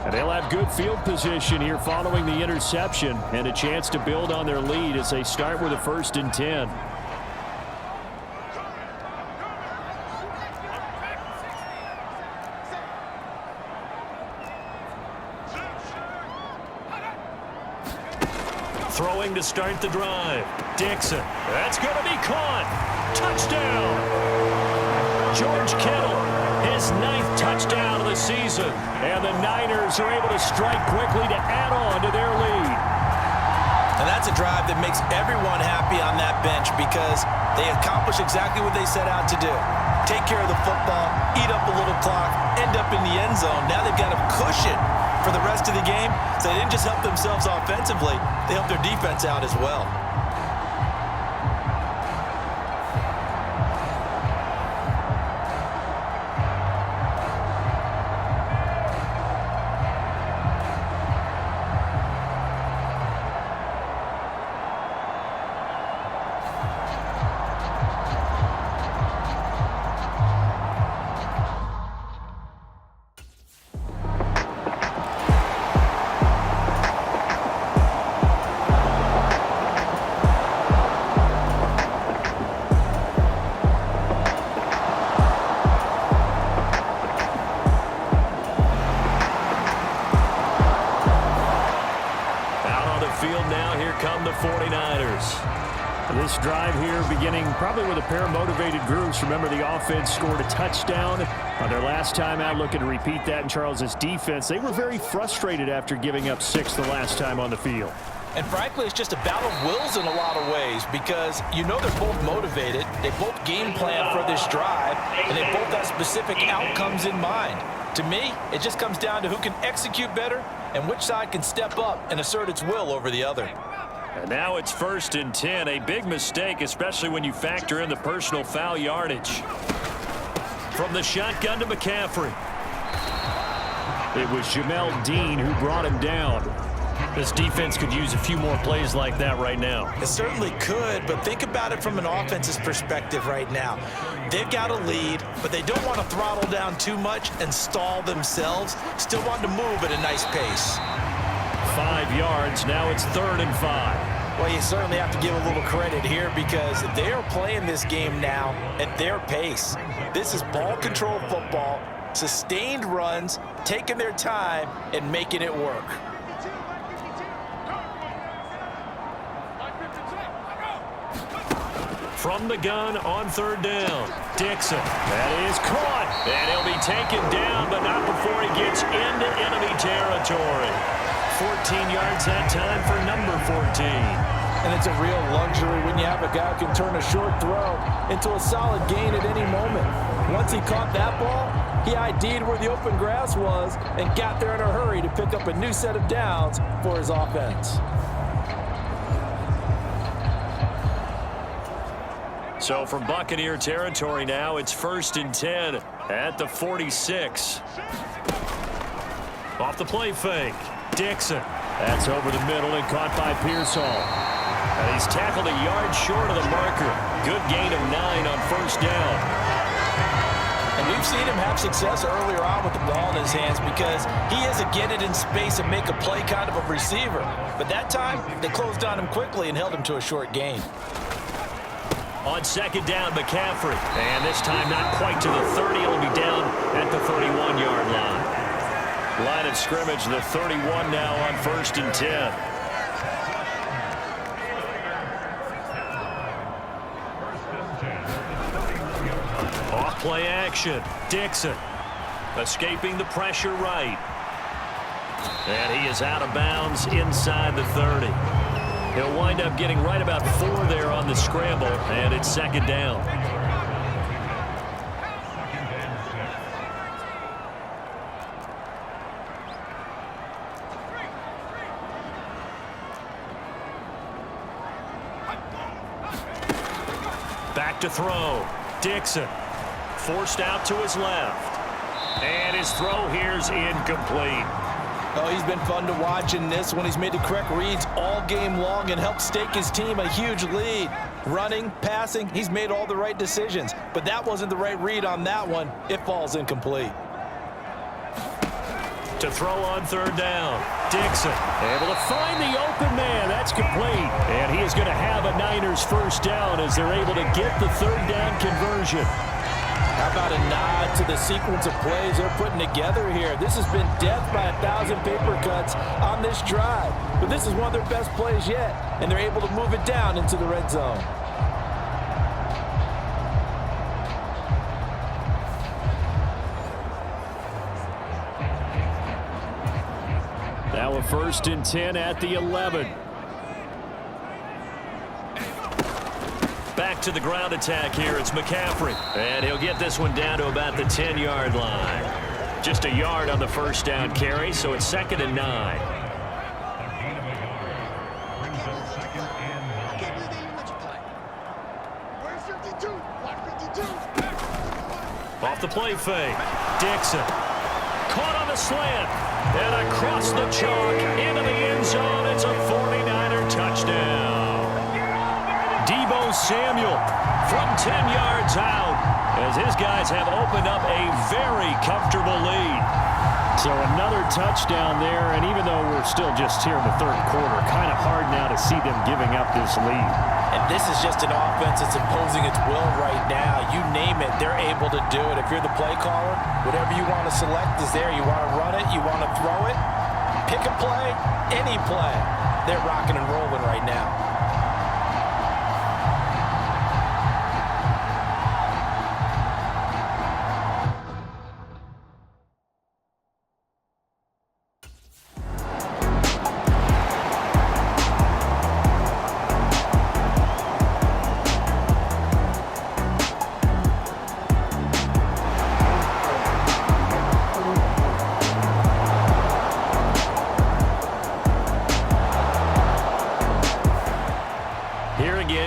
And they'll have good field position here following the interception and a chance to build on their lead as they start with a 1st and 10. Throwing to start the drive. Dixon. That's going to be caught. Touchdown. George Kittle, his 9th touchdown of the season. And the Niners are able to strike quickly to add on to their lead. And that's a drive that makes everyone happy on that bench because they accomplish exactly what they set out to do. Take care of the football, eat up a little clock, end up in the end zone. Now they've got a cushion for the rest of the game. So they didn't just help themselves offensively, they helped their defense out as well. This drive here beginning probably with a pair of motivated groups. Remember, the offense scored a touchdown on their last time out. Looking to repeat that in Charles's defense. They were very frustrated after giving up 6 the last time on the field. And frankly, it's just a battle of wills in a lot of ways because you know they're both motivated. They both game plan for this drive, and they both have specific outcomes in mind. To me, it just comes down to who can execute better and which side can step up and assert its will over the other. And now it's 1st and 10. A big mistake, especially when you factor in the personal foul yardage. From the shotgun to McCaffrey. It was Jamel Dean who brought him down. This defense could use a few more plays like that right now. It certainly could, but think about it from an offense's perspective right now. They've got a lead, but they don't want to throttle down too much and stall themselves. Still want to move at a nice pace. 5 yards. Now it's 3rd and 5. Well, you certainly have to give a little credit here because they are playing this game now at their pace. This is ball control football, sustained runs, taking their time and making it work. From the gun on 3rd down. Dixon. That is caught. And he'll be taken down, but not before he gets into enemy territory. 14 yards that time for number 14. And it's a real luxury when you have a guy who can turn a short throw into a solid gain at any moment. Once he caught that ball, he ID'd where the open grass was and got there in a hurry to pick up a new set of downs for his offense. So from Buccaneer territory now, it's 1st and 10 at the 46. Off the play fake. Dixon. That's over the middle and caught by Pearsall. And he's tackled a yard short of the marker. Good gain of 9 on 1st down. And we've seen him have success earlier on with the ball in his hands because he is a get it in space and make a play kind of a receiver. But that time, they closed on him quickly and held him to a short gain. On 2nd down, McCaffrey. And this time not quite to the 30. It'll be down at the 31-yard line. Line of scrimmage, the 31 now on 1st and 10. Off play action. Dixon escaping the pressure right. And he is out of bounds inside the 30. He'll wind up getting right about 4 there on the scramble, and it's 2nd down. Back to throw. Dixon forced out to his left. And his throw here's incomplete. Oh, he's been fun to watch in this one. He's made the correct reads all game long and helped stake his team a huge lead. Running, passing, he's made all the right decisions. But that wasn't the right read on that one. It falls incomplete. to throw on third down. Dixon able to find the open man. That's complete. And he is going to have a Niners first down as they're able to get the third down conversion. How about a nod to the sequence of plays they're putting together here? This has been death by 1,000 paper cuts on this drive. But this is one of their best plays yet, and they're able to move it down into the red zone. Now a 1st and 10 at the 11. Back to the ground attack here. It's McCaffrey. And he'll get this one down to about the 10-yard line. Just a yard on the first down carry, so it's 2nd and 9. Off the play fake. Dixon. Caught on the slant. And across the chalk into the end zone. It's a 49er touchdown. Deebo Samuel from 10 yards out as his guys have opened up a very comfortable lead. So another touchdown there, and even though we're still just here in the 3rd quarter, kind of hard now to see them giving up this lead. And this is just an offense that's imposing its will right now. You name it, they're able to do it. If you're the play caller, whatever you want to select is there. You want to run it, you want to throw it, pick a play, any play. They're rocking and rolling right now.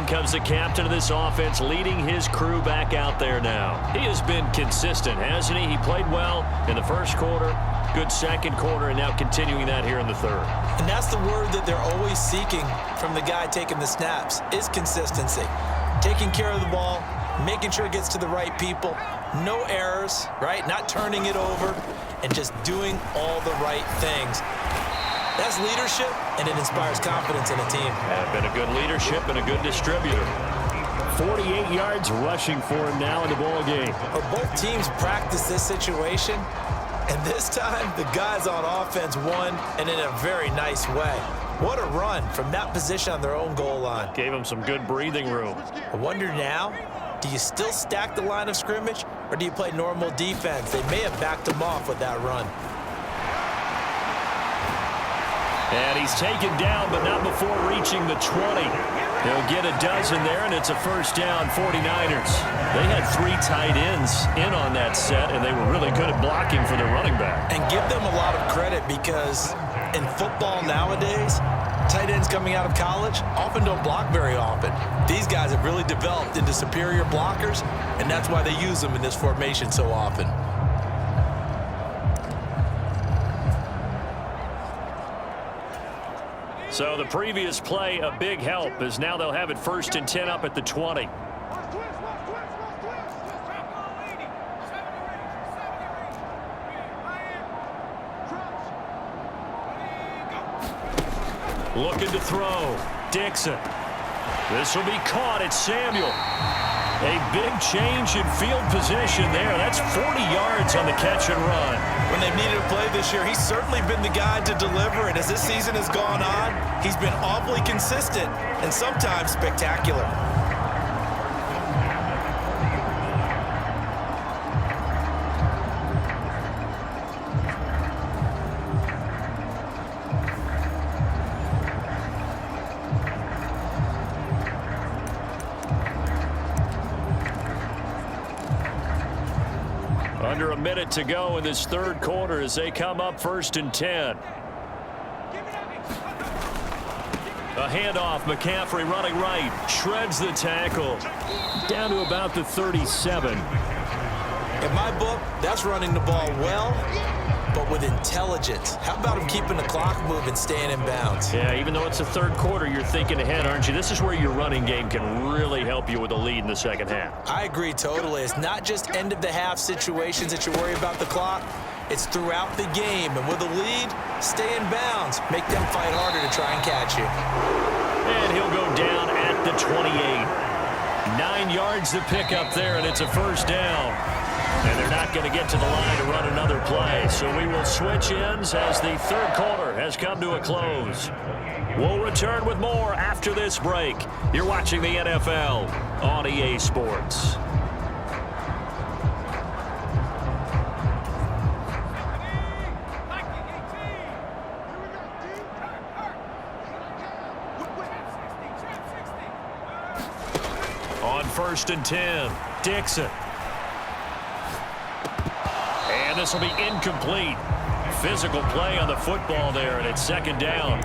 Comes the captain of this offense, leading his crew back out there now. He has been consistent, hasn't he? He played well in the 1st quarter, good 2nd quarter, and now continuing that here in the 3rd. And that's the word that they're always seeking from the guy taking the snaps, is consistency. Taking care of the ball, making sure it gets to the right people, no errors, right? Not turning it over, and just doing all the right things. That's leadership, and it inspires confidence in a team. Been a good leadership and a good distributor. 48 yards rushing for him now in the ball game. But both teams practice this situation, and this time the guys on offense won, and in a very nice way. What a run from that position on their own goal line. Gave them some good breathing room. I wonder now, do you still stack the line of scrimmage, or do you play normal defense? They may have backed them off with that run. And he's taken down, but not before reaching the 20. He'll get a dozen there, and it's a first down, 49ers. They had 3 tight ends in on that set, and they were really good at blocking for their running back. And give them a lot of credit because in football nowadays, tight ends coming out of college often don't block very often. These guys have really developed into superior blockers, and that's why they use them in this formation so often. So the previous play, a big help, as now they'll have it 1st and 10 up at the 20. Looking to throw. Dixon. This will be caught. It's Samuel. A big change in field position there. That's 40 yards on the catch and run. When they've needed a play this year, he's certainly been the guy to deliver. And as this season has gone on, he's been awfully consistent and sometimes spectacular. Under a minute to go in this 3rd quarter as they come up 1st and 10. A handoff, McCaffrey running right, shreds the tackle. Down to about the 37. In my book, that's running the ball well, but with intelligence. How about him keeping the clock moving, staying in bounds? Yeah, even though it's the 3rd quarter, you're thinking ahead, aren't you? This is where your running game can really help you with a lead in the 2nd half. I agree totally. It's not just end-of-the-half situations that you worry about the clock. It's throughout the game. And with a lead, stay in bounds. Make them fight harder to try and catch you. And he'll go down at the 28. 9 yards to pick up there, and it's a first down. And they're not going to get to the line to run another play. So we will switch ends as the third quarter has come to a close. We'll return with more after this break. You're watching the NFL on EA Sports. On 1st and 10, Dixon. And this will be incomplete. Physical play on the football there, and it's second down.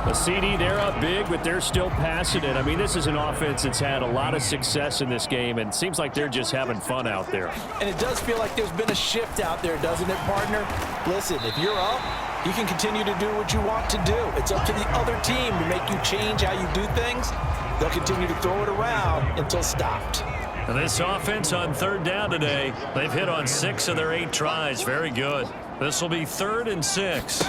The CD, they're up big, but they're still passing it. I mean, this is an offense that's had a lot of success in this game, and it seems like they're just having fun out there. And it does feel like there's been a shift out there, doesn't it, partner? Listen, if you're up, you can continue to do what you want to do. It's up to the other team to make you change how you do things. They'll continue to throw it around until stopped. And this offense on third down today, they've hit on 6 of their 8 tries. Very good. This will be 3rd and 6.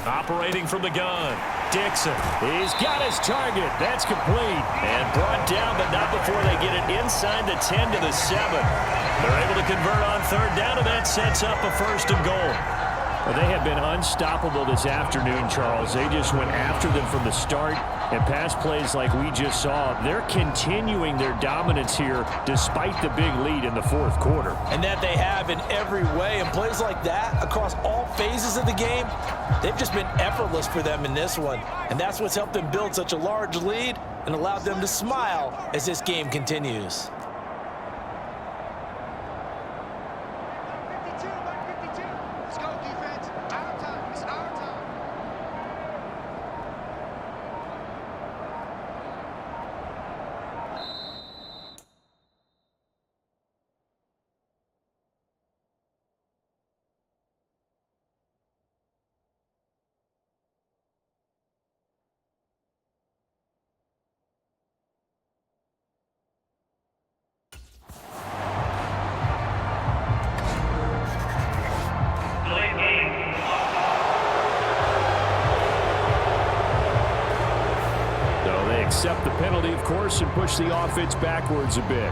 Operating from the gun, Dixon. He's got his target. That's complete. And brought down, but not before they get it inside the 10 to the 7. They're able to convert on third down, and that sets up a 1st and goal. Well, they have been unstoppable this afternoon, Charles. They just went after them from the start, and pass plays like we just saw, they're continuing their dominance here despite the big lead in the 4th quarter. And that they have in every way. And plays like that across all phases of the game, they've just been effortless for them in this one. And that's what's helped them build such a large lead and allowed them to smile as this game continues. Accept the penalty, of course, and push the offense backwards a bit.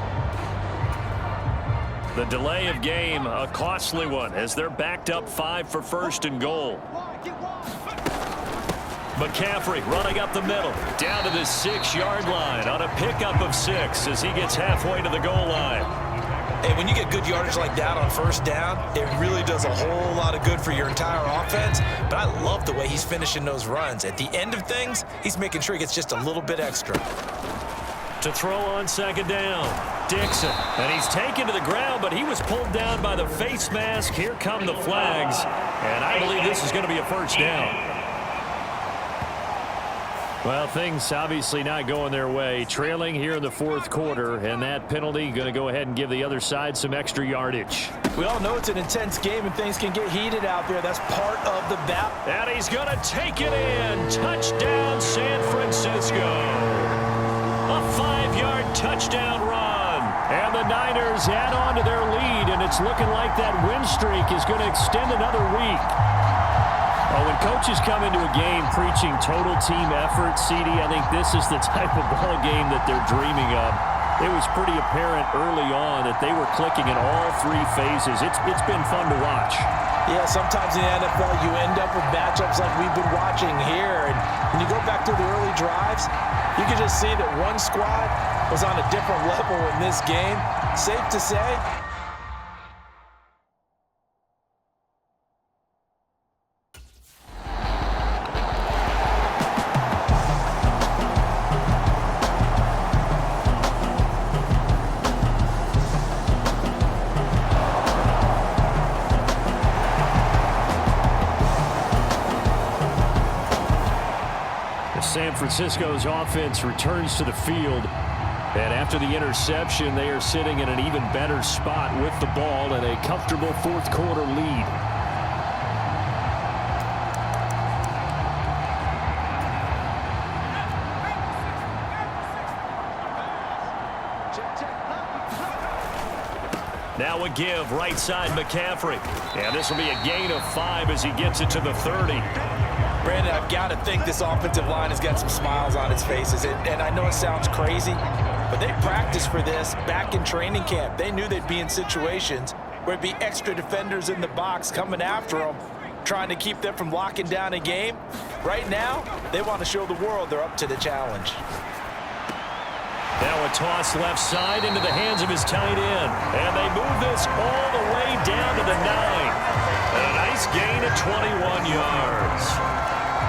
The delay of game, a costly one, as they're backed up 5 for 1st and goal. McCaffrey running up the middle, down to the 6-yard line on a pickup of 6 as he gets halfway to the goal line. Hey, when you get good yardage like that on 1st down, it really does a whole lot of good for your entire offense. But I love the way he's finishing those runs. At the end of things, he's making sure he gets just a little bit extra. To throw on 2nd down, Dixon. And he's taken to the ground, but he was pulled down by the face mask. Here come the flags. And I believe this is going to be a 1st down. Well, things obviously not going their way. Trailing here in the 4th quarter, and that penalty going to go ahead and give the other side some extra yardage. We all know it's an intense game and things can get heated out there. That's part of the battle. And he's going to take it in. Touchdown, San Francisco. A 5-yard touchdown run. And the Niners add on to their lead, and it's looking like that win streak is going to extend another week. Well, when coaches come into a game preaching total team effort, CD, I think this is the type of ball game that they're dreaming of. It was pretty apparent early on that they were clicking in all 3 phases. It's been fun to watch. Yeah, sometimes in the NFL you end up with matchups like we've been watching here. And when you go back to the early drives, you can just see that one squad was on a different level in this game. Safe to say, San Francisco's offense returns to the field. And after the interception, they are sitting in an even better spot with the ball and a comfortable 4th quarter lead. Now a give, right side McCaffrey. And this will be a gain of 5 as he gets it to the 30. Brandon, I've got to think this offensive line has got some smiles on its faces. And I know it sounds crazy, but they practiced for this back in training camp. They knew they'd be in situations where it'd be extra defenders in the box coming after them, trying to keep them from locking down a game. Right now, they want to show the world they're up to the challenge. Now a toss left side into the hands of his tight end. And they move this all the way down to the 9. And a nice gain of 21 yards.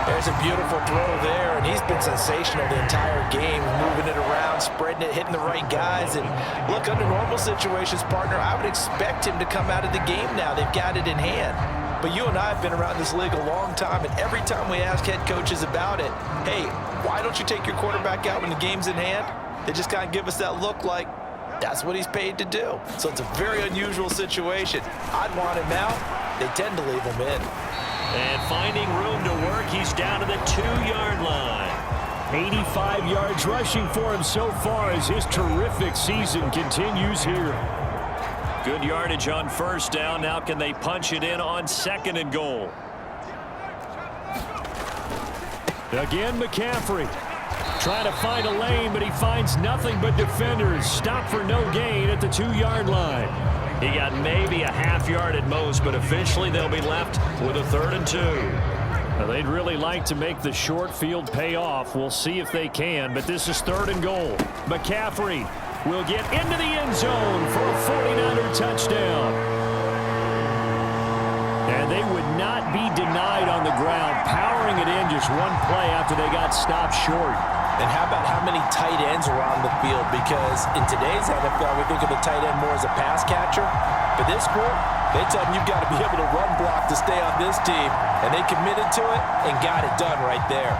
There's a beautiful throw there, and he's been sensational the entire game, moving it around, spreading it, hitting the right guys. And look, under normal situations, partner, I would expect him to come out of the game now. They've got it in hand. But you and I have been around this league a long time, and every time we ask head coaches about it, hey, why don't you take your quarterback out when the game's in hand? They just kind of give us that look like that's what he's paid to do. So it's a very unusual situation. I'd want him out. They tend to leave him in. And finding room to work, he's down to the 2-yard line. 85 yards rushing for him so far as his terrific season continues here. Good yardage on first down. Now can they punch it in on 2nd and goal? Again, McCaffrey. Trying to find a lane, but he finds nothing but defenders. Stop for no gain at the 2-yard line. He got maybe a half yard at most, but officially they'll be left with a 3rd and 2. Now, they'd really like to make the short field pay off. We'll see if they can, but this is 3rd and goal. McCaffrey will get into the end zone for a 49er touchdown. And they would not be denied on the ground, powering it in just one play after they got stopped short. And how about how many tight ends are on the field? Because in today's NFL, we think of the tight end more as a pass catcher. But this group, they tell them you've got to be able to run block to stay on this team. And they committed to it and got it done right there.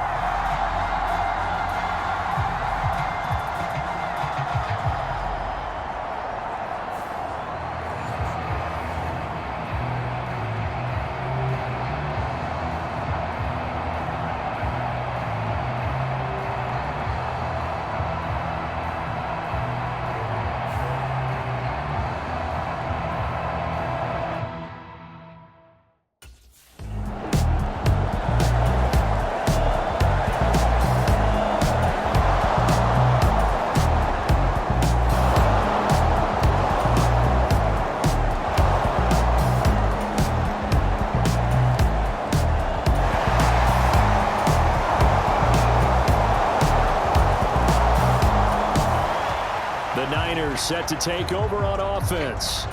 Set to take over on offense.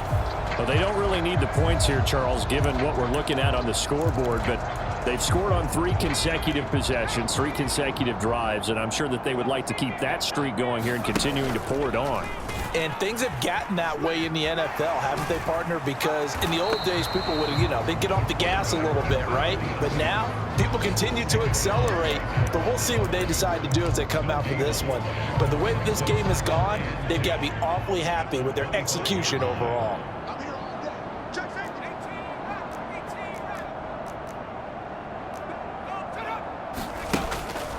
Well, they don't really need the points here, Charles, given what we're looking at on the scoreboard, but they've scored on 3 consecutive possessions, 3 consecutive drives, and I'm sure that they would like to keep that streak going here and continuing to pour it on. And things have gotten that way in the NFL, haven't they, partner? Because in the old days, people would, they'd get off the gas a little bit, right? But now, people continue to accelerate, but we'll see what they decide to do as they come out for this one. But the way that this game has gone, they've got to be awfully happy with their execution overall.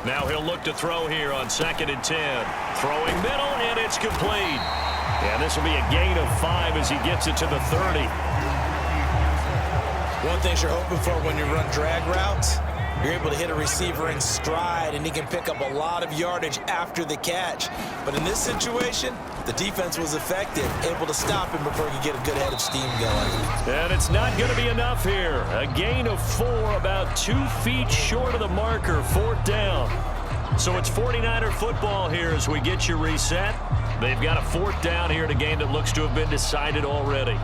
Now he'll look to throw here on 2nd and 10. Throwing middle, and it's complete. And this will be a gain of 5 as he gets it to the 30. One thing you're hoping for when you run drag routes, you're able to hit a receiver in stride, and he can pick up a lot of yardage after the catch. But in this situation, the defense was effective, able to stop him before he could get a good head of steam going. And it's not going to be enough here. A gain of 4, about 2 feet short of the marker, 4th down. So it's 49er football here as we get you reset. They've got a 4th down here in a game that looks to have been decided already.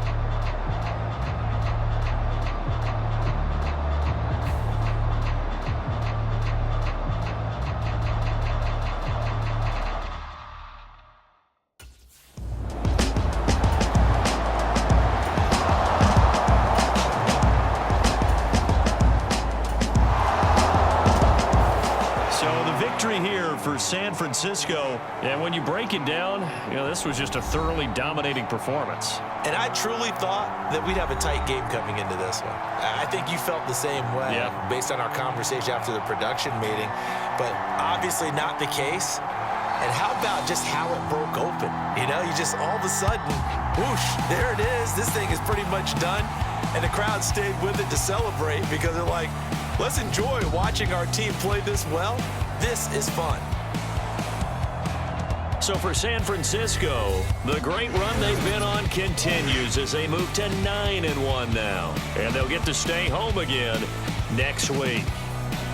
For San Francisco, and when you break it down, this was just a thoroughly dominating performance. And I truly thought that we'd have a tight game coming into this one. I think you felt the same way based on our conversation after the production meeting, but obviously not the case. And how about just how it broke open? You know, you just all of a sudden, whoosh, there it is. This thing is pretty much done. And the crowd stayed with it to celebrate because they're like, let's enjoy watching our team play this well. This is fun. So for San Francisco, the great run they've been on continues as they move to 9-1 now. And they'll get to stay home again next week.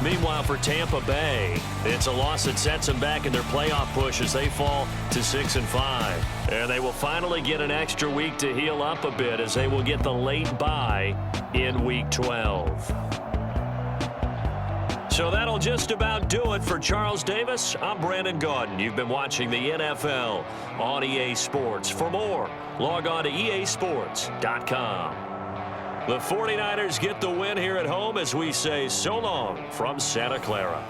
Meanwhile, for Tampa Bay, it's a loss that sets them back in their playoff push as they fall to 6-5. And they will finally get an extra week to heal up a bit as they will get the late bye in Week 12. So that'll just about do it for Charles Davis. I'm Brandon Gaudin. You've been watching the NFL on EA Sports. For more, log on to easports.com. The 49ers get the win here at home as we say so long from Santa Clara.